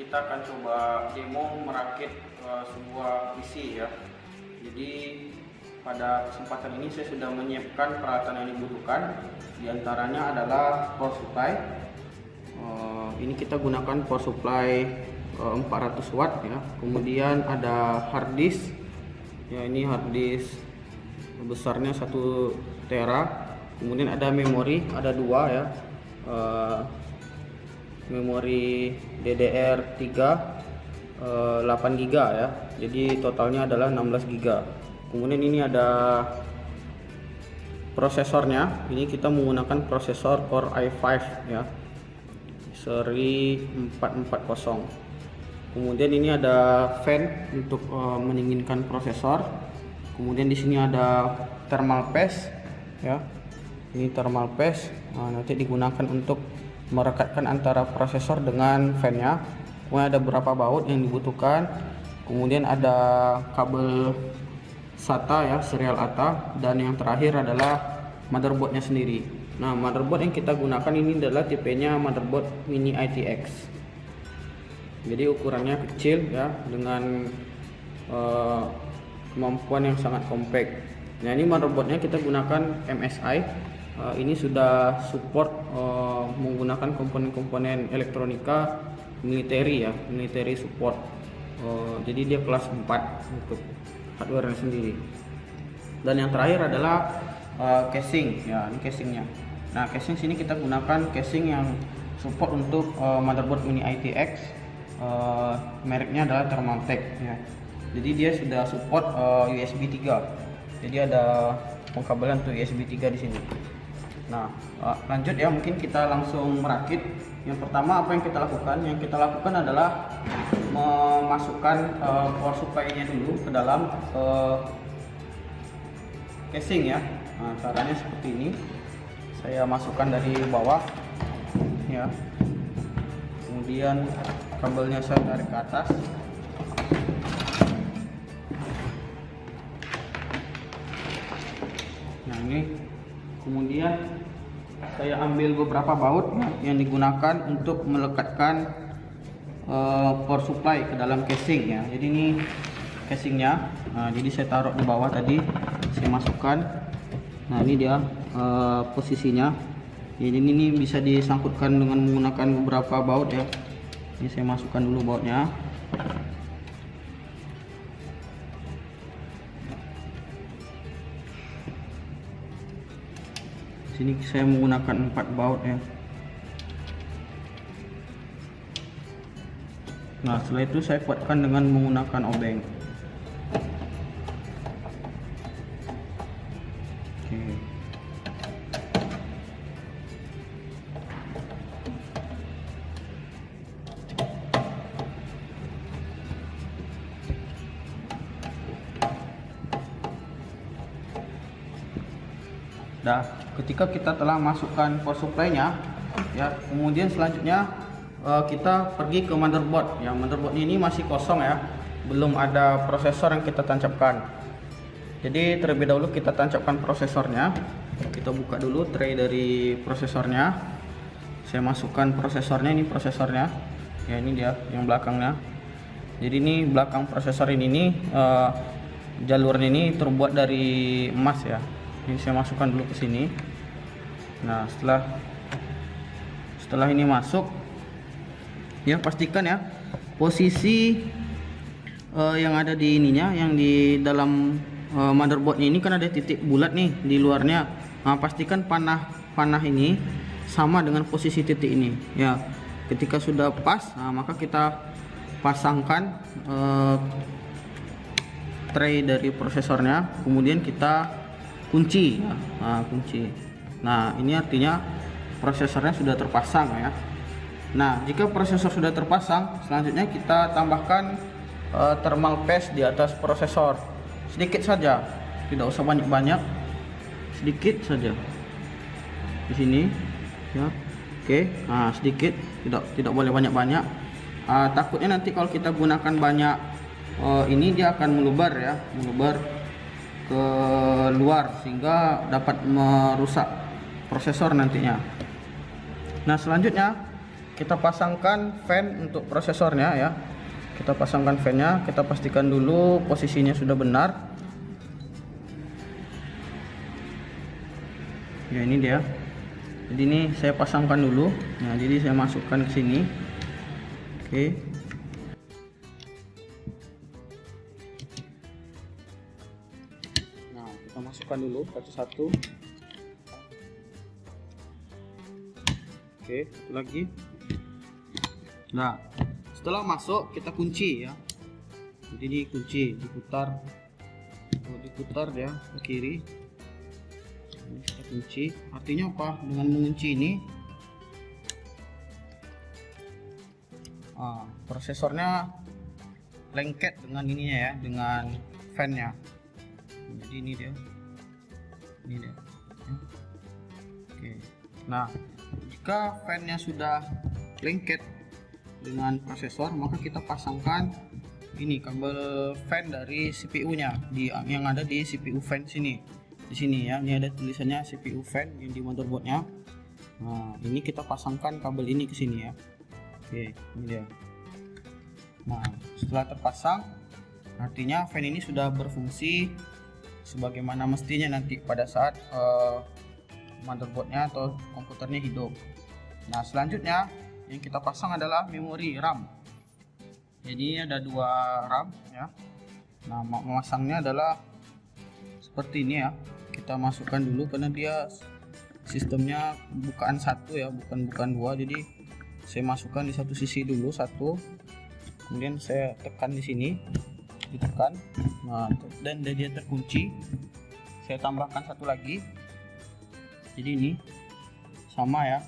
kita akan coba demo merakit sebuah PC ya. Jadi pada kesempatan ini saya sudah menyiapkan peralatan yang dibutuhkan. Di antaranya adalah power supply. Ini kita gunakan power supply 400 watt ya. Kemudian ada hard disk. Ya, ini hard disk besarnya 1 tera. Kemudian ada memori, ada 2 ya. Memori DDR3 8 GB ya. Jadi totalnya adalah 16 GB. Kemudian ini ada prosesornya. Ini kita menggunakan prosesor Core i5 ya, seri 440. Kemudian ini ada fan untuk mendinginkan prosesor. Kemudian di sini ada thermal paste ya. Ini thermal paste. Nanti digunakan untuk merekatkan antara prosesor dengan fan-nya. Kemudian ada beberapa baut yang dibutuhkan. Kemudian ada kabel SATA ya, serial ATA, dan yang terakhir adalah motherboardnya sendiri. Nah, motherboard yang kita gunakan ini adalah tipenya motherboard Mini ITX. Jadi ukurannya kecil ya, dengan kemampuan yang sangat compact. Nah, ini motherboardnya kita gunakan MSI. Ini sudah support menggunakan komponen-komponen elektronika military ya, military support. Jadi dia kelas 4 untuk hardware sendiri. Dan yang terakhir adalah casing ya, ini casingnya. Nah, casing sini kita gunakan casing yang support untuk motherboard Mini ITX. Mereknya adalah Thermaltake ya. Jadi dia sudah support USB 3. Jadi ada pengkabelan untuk USB 3 di sini. Nah, lanjut ya, mungkin kita langsung merakit. Yang pertama apa yang kita lakukan? Yang kita lakukan adalah memasukkan power supply-nya dulu ke dalam casing ya. Nah, caranya seperti ini. Saya masukkan dari bawah ya. Kemudian kabelnya saya tarik ke atas. Nah, ini kemudian saya ambil beberapa baut ya, yang digunakan untuk melekatkan power supply ke dalam casing ya. Jadi ini casingnya. Nah, jadi saya taruh di bawah tadi, saya masukkan. Nah, ini dia posisinya. Jadi ini bisa disangkutkan dengan menggunakan beberapa baut ya. Ini saya masukkan dulu bautnya. Sini saya menggunakan 4 baut ya. Nah, setelah itu saya kuatkan dengan menggunakan obeng. Oke. Nah, ketika kita telah masukkan power supply-nya ya, kemudian selanjutnya kita pergi ke motherboard ya. Motherboard ini masih kosong ya, belum ada prosesor yang kita tancapkan. Jadi terlebih dahulu kita tancapkan prosesornya. Kita buka dulu tray dari prosesornya. Saya masukkan prosesornya. Ini prosesornya ya, ini dia yang belakangnya. Jadi ini belakang prosesor ini jalurnya ini terbuat dari emas ya. Ini saya masukkan dulu ke sini. Nah, setelah ini masuk ya, pastikan ya posisi yang ada di ininya, yang di dalam motherboardnya ini kan ada titik bulat nih di luarnya. Nah, pastikan panah ini sama dengan posisi titik ini ya. Ketika sudah pas, nah, maka kita pasangkan tray dari prosesornya, kemudian kita kunci ya. Kunci. Nah, ini artinya prosesornya sudah terpasang ya. Nah, jika prosesor sudah terpasang, selanjutnya kita tambahkan thermal paste di atas prosesor. Sedikit saja, tidak usah banyak-banyak. Sedikit saja. Di sini ya. Oke. Nah, sedikit, tidak boleh banyak-banyak. Takutnya nanti kalau kita gunakan banyak ini dia akan meluber ya, meluber ke luar sehingga dapat merusak prosesor nantinya. Nah, selanjutnya kita pasangkan fan untuk prosesornya ya. Kita pasangkan fan-nya, kita pastikan dulu posisinya sudah benar. Ya ini dia. Jadi ini saya pasangkan dulu. Nah, jadi saya masukkan ke sini. Oke. Nah, kita masukkan dulu satu-satu. Oke, lagi. Nah, setelah masuk kita kunci ya. Jadi dikunci, diputar ya ke kiri. Ini kita kunci. Artinya apa? Dengan mengunci ini, prosesornya lengket dengan ininya ya, dengan fan-nya. Jadi ini dia. Ya. Oke. Nah, jika fan-nya sudah lengket dengan prosesor, maka kita pasangkan ini kabel fan dari CPU-nya yang ada di CPU fan sini. Di sini ya, ini ada tulisannya CPU fan yang di motherboardnya. Nah, ini kita pasangkan kabel ini ke sini ya. Oke, ini dia. Nah, setelah terpasang, artinya fan ini sudah berfungsi sebagaimana mestinya nanti pada saat motherboardnya atau komputernya hidup. Nah, selanjutnya yang kita pasang adalah memori RAM. Jadi ada 2 RAM ya. Nah, memasangnya adalah seperti ini ya. Kita masukkan dulu karena dia sistemnya bukaan satu ya, bukan 2. Jadi saya masukkan di satu sisi dulu satu. Kemudian saya tekan di sini, ditekan. Nah, dan dia terkunci. Saya tambahkan satu lagi. Jadi ini sama ya.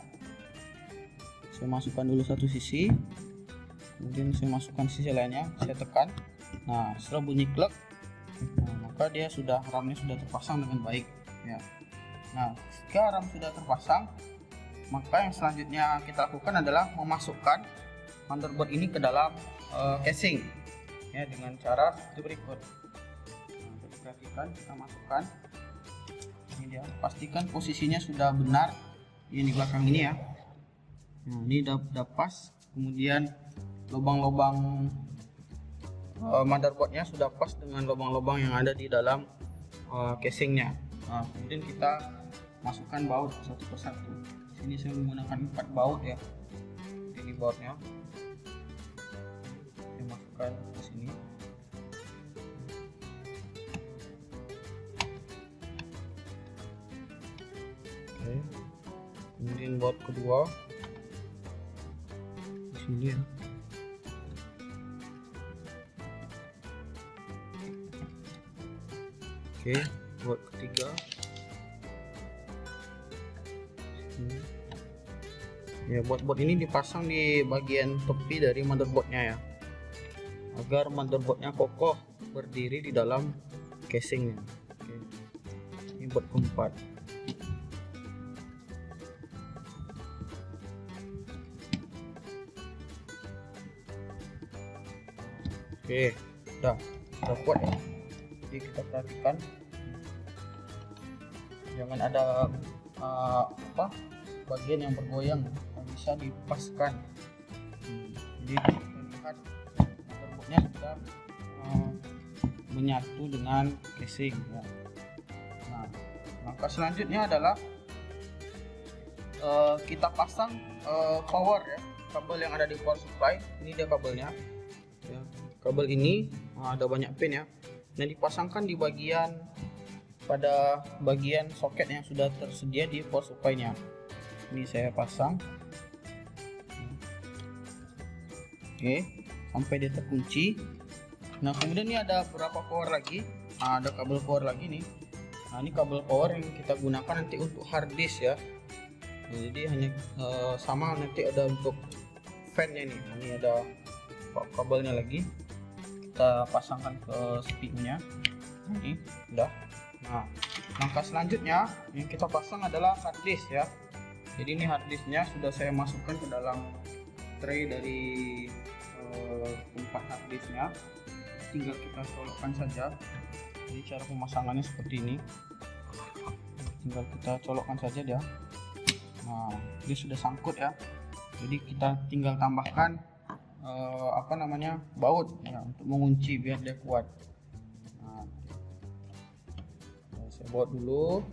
Saya masukkan dulu satu sisi, kemudian saya masukkan sisi lainnya, saya tekan. Nah, setelah bunyi klek, maka dia sudah, RAM-nya sudah terpasang dengan baik ya. Nah, jika RAM sudah terpasang, maka yang selanjutnya kita lakukan adalah memasukkan motherboard ini ke dalam casing ya, dengan cara seperti berikut. Nah, perhatikan, kita masukkan ini dia, pastikan posisinya sudah benar ini di belakang ini ya. Nah, ini udah pas. Kemudian lubang-lubang motherboardnya sudah pas dengan lubang-lubang yang ada di dalam casingnya. Nah, kemudian kita masukkan baut satu persatu. Sini saya menggunakan 4 baut ya. Ini bautnya. Saya masukkan ke sini. Oke. Kemudian baut kedua. Ini ya. Oke, buat ketiga ya, buat ini dipasang di bagian tepi dari motherboardnya ya, agar motherboardnya kokoh berdiri di dalam casingnya. Oke. Ini buat keempat. Oke, udah kuat ya. Jadi kita perhatikan jangan ada bagian yang bergoyang, bisa dipaskan. Jadi terlihat motherboardnya sudah menyatu dengan casing ya. Nah, maka selanjutnya adalah kita pasang power ya, kabel yang ada di power supply. Ini dia kabelnya ya. Kabel ini ada banyak pin ya. Nah, dipasangkan di pada bagian soket yang sudah tersedia di power supply-nya. Ini saya pasang. Oke, sampai dia terkunci. Nah, kemudian ini ada beberapa power lagi. Nah, ada kabel power lagi nih. Nah, ini kabel power yang kita gunakan nanti untuk hard disk ya. Nah, jadi hanya sama nanti ada untuk fan-nya nih. Nah, ini ada kabelnya lagi. Kita pasangkan ke CPU-nya. Ini udah. Nah, langkah selanjutnya yang kita pasang adalah hard disk ya. Jadi ini hard disknya sudah saya masukkan ke dalam tray dari tempat hard disknya. Tinggal kita colokkan saja. Jadi cara pemasangannya seperti ini. Tinggal kita colokkan saja dia. Nah, dia sudah sangkut ya. Jadi kita tinggal tambahkan baut ya, untuk mengunci biar dia kuat. Saya baut dulu.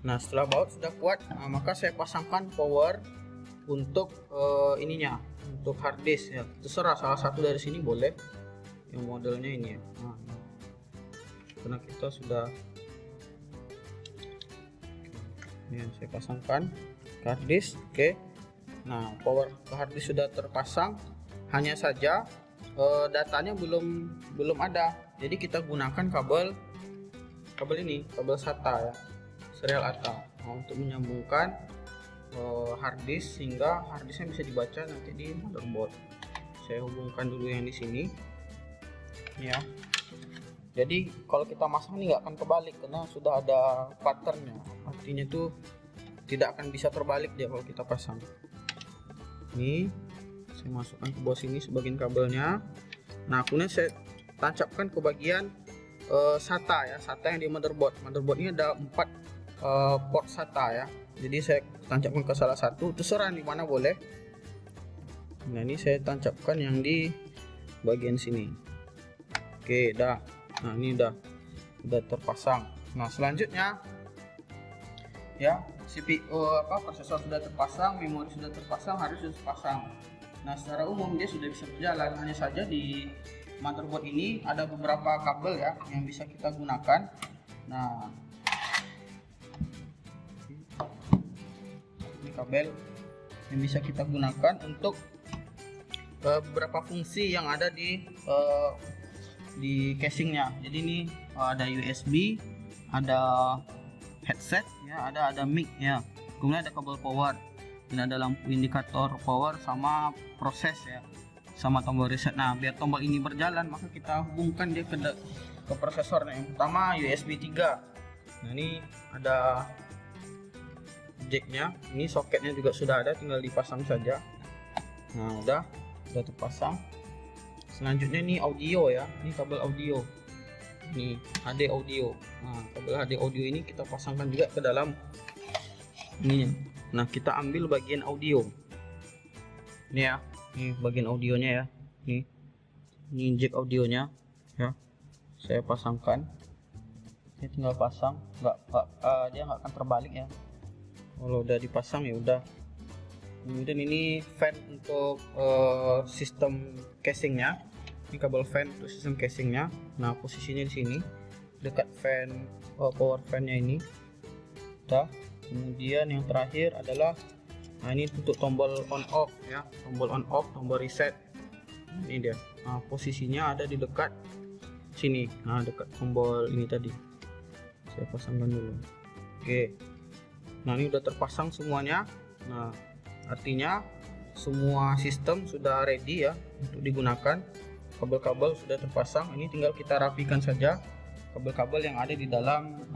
Nah, setelah baut sudah kuat, maka saya pasangkan power untuk untuk hard disk ya. Terserah salah satu dari sini boleh. Yang modelnya ini ya. Karena kita sudah ini saya pasangkan ke hard disk. Oke. Nah, power ke hard disk sudah terpasang. Hanya saja datanya belum ada. Jadi kita gunakan kabel ini, kabel SATA ya, serial ATA, untuk menyambungkan hard disk sehingga hard disknya bisa dibaca nanti di motherboard. Saya hubungkan dulu yang di sini ya. Jadi kalau kita masang ini nggak akan kebalik karena sudah ada patternnya, artinya itu tidak akan bisa terbalik dia kalau kita pasang. Ini saya masukkan ke bawah sini sebagian kabelnya. Nah, kemudian saya tancapkan ke bagian SATA ya, SATA yang di motherboard. Motherboard ini ada 4 port SATA ya. Jadi saya tancapkan ke salah satu, terserah di mana boleh. Nah, ini saya tancapkan yang di bagian sini. Oke, dah. Nah, ini udah terpasang. Nah, selanjutnya ya, CPU prosesor sudah terpasang, memori sudah terpasang, hard disk sudah terpasang. Nah, secara umum dia sudah bisa berjalan. Hanya saja di motherboard ini ada beberapa kabel ya yang bisa kita gunakan. Nah, ini kabel yang bisa kita gunakan untuk beberapa fungsi yang ada di casingnya. Jadi ini ada USB, ada headset ya, ada mic ya, kemudian ada kabel power, dan ada lampu indikator power sama proses ya, sama tombol reset. Nah, biar tombol ini berjalan maka kita hubungkan dia ke prosesornya. Yang pertama USB 3. Nah, ini ada jacknya, ini soketnya juga sudah ada, tinggal dipasang saja. Nah, udah terpasang. Selanjutnya ini audio ya, ini kabel audio, ini HD audio. Nah, kabel HD audio ini kita pasangkan juga ke dalam ini. Nah, kita ambil bagian audio ini ya, ini bagian audionya ya, ini jack audionya ya, saya pasangkan. Ini tinggal pasang, dia nggak akan terbalik ya kalau udah dipasang ya udah. Kemudian ini fan untuk sistem casingnya, ini kabel fan untuk sistem casingnya. Nah, posisinya di sini dekat fan power fan-nya ini. Udah. Kemudian yang terakhir adalah ini untuk tombol on off ya, tombol on off, tombol reset. Ini dia. Nah, posisinya ada di dekat sini. Nah, dekat tombol ini tadi. Saya pasangkan dulu. Oke. Nah, ini udah terpasang semuanya. Nah, artinya semua sistem sudah ready ya untuk digunakan. Kabel-kabel sudah terpasang, ini tinggal kita rapikan saja kabel-kabel yang ada di dalam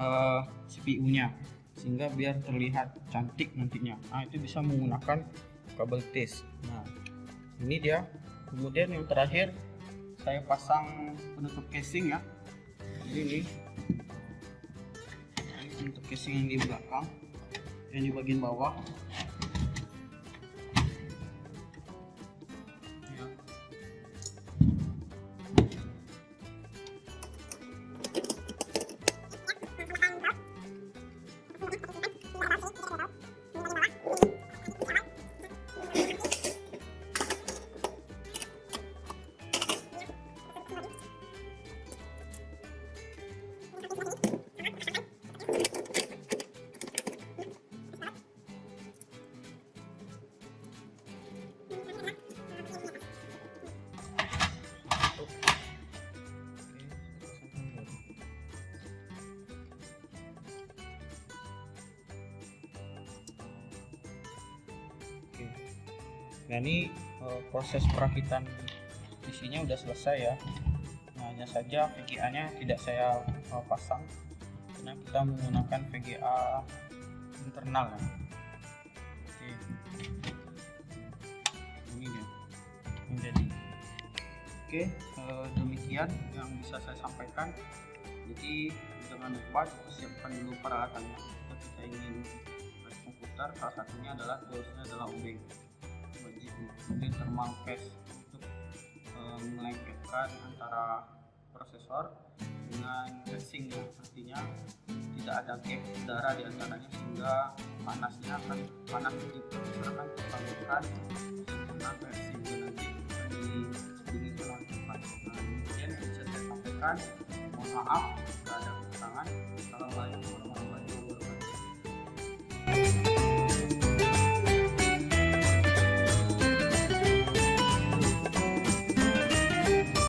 CPU-nya sehingga biar terlihat cantik nantinya. Nah, itu bisa menggunakan kabel tis. Nah, ini dia. Kemudian yang terakhir saya pasang penutup casing ya. Jadi ini penutup casing yang di belakang, yang di bagian bawah. Nah, ini proses perakitan isinya udah selesai ya. Nah, hanya saja VGA nya tidak saya pasang karena kita menggunakan VGA internal ya. Oke. Ini dia yang jadi. Oke, demikian yang bisa saya sampaikan. Jadi jangan lupa siapkan dulu peralatannya jika kita ingin komputer. Salah satunya adalah toolsnya adalah obeng, kemudian thermal paste untuk melengketkan antara prosesor dengan casingnya, artinya tidak ada gap udara di antaranya sehingga panas begitu akan tersalurkan sempurna ke sehingga nanti bisa didinginkan oleh cepat. Nah, kemudian bisa saya sampaikan, mohon maaf jika ada